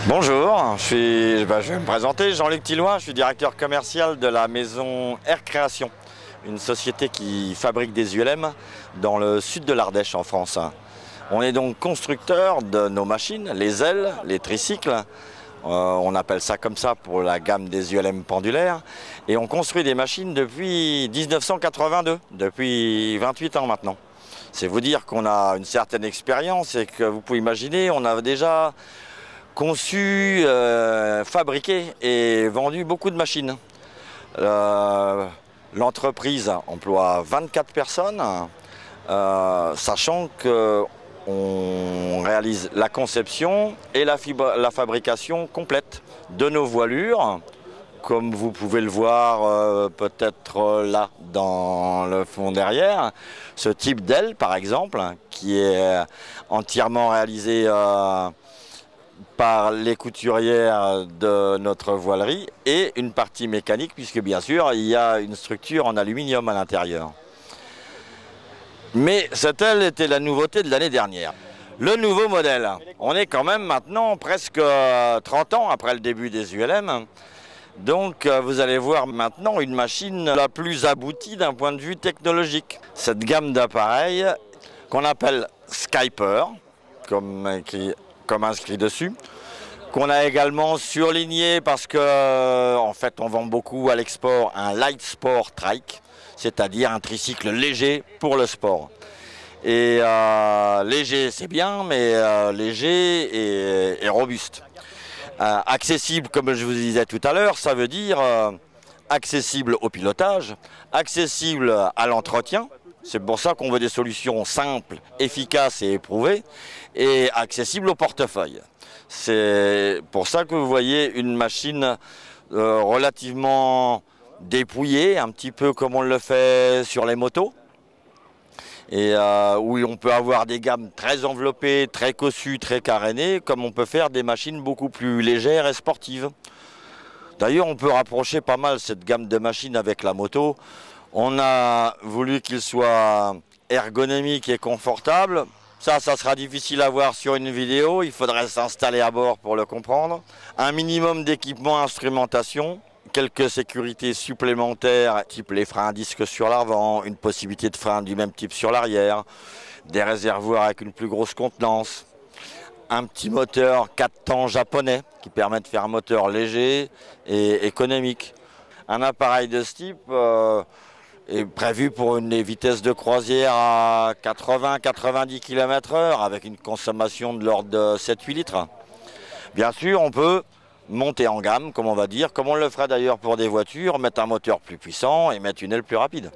Bonjour, je vais me présenter, Jean-Luc Tilloy, je suis directeur commercial de la maison Air Création, une société qui fabrique des ULM dans le sud de l'Ardèche en France. On est donc constructeur de nos machines, les ailes, les tricycles, on appelle ça comme ça pour la gamme des ULM pendulaires, et on construit des machines depuis 1982, depuis 28 ans maintenant. C'est vous dire qu'on a une certaine expérience et que vous pouvez imaginer, on a déjà conçu, fabriqué et vendu beaucoup de machines. L'entreprise emploie 24 personnes, sachant qu'on réalise la conception et la fabrication complète de nos voilures, comme vous pouvez le voir peut-être là dans le fond derrière. Ce type d'aile par exemple, qui est entièrement réalisé par les couturières de notre voilerie et une partie mécanique puisque bien sûr il y a une structure en aluminium à l'intérieur. Mais cette aile était la nouveauté de l'année dernière. Le nouveau modèle, on est quand même maintenant presque 30 ans après le début des ULM. Donc vous allez voir maintenant une machine la plus aboutie d'un point de vue technologique. Cette gamme d'appareils qu'on appelle Skyper, comme inscrit dessus, qu'on a également surligné parce que en fait on vend beaucoup à l'export un light sport trike, c'est-à-dire un tricycle léger pour le sport. Et léger c'est bien, mais léger et robuste. Accessible, comme je vous disais tout à l'heure, ça veut dire accessible au pilotage, accessible à l'entretien. C'est pour ça qu'on veut des solutions simples, efficaces et éprouvées, et accessibles au portefeuille. C'est pour ça que vous voyez une machine relativement dépouillée, un petit peu comme on le fait sur les motos, et où on peut avoir des gammes très enveloppées, très cossues, très carénées, comme on peut faire des machines beaucoup plus légères et sportives. D'ailleurs, on peut rapprocher pas mal cette gamme de machines avec la moto. On a voulu qu'il soit ergonomique et confortable. Ça sera difficile à voir sur une vidéo, il faudrait s'installer à bord pour le comprendre. Un minimum d'équipement, instrumentation, quelques sécurités supplémentaires, type les freins à disque sur l'avant, une possibilité de frein du même type sur l'arrière, des réservoirs avec une plus grosse contenance, un petit moteur 4 temps japonais qui permet de faire un moteur léger et économique. Un appareil de ce type est prévu pour une vitesse de croisière à 80-90 km/h avec une consommation de l'ordre de 7-8 litres. Bien sûr, on peut monter en gamme, comme on va dire, comme on le ferait d'ailleurs pour des voitures, mettre un moteur plus puissant et mettre une aile plus rapide.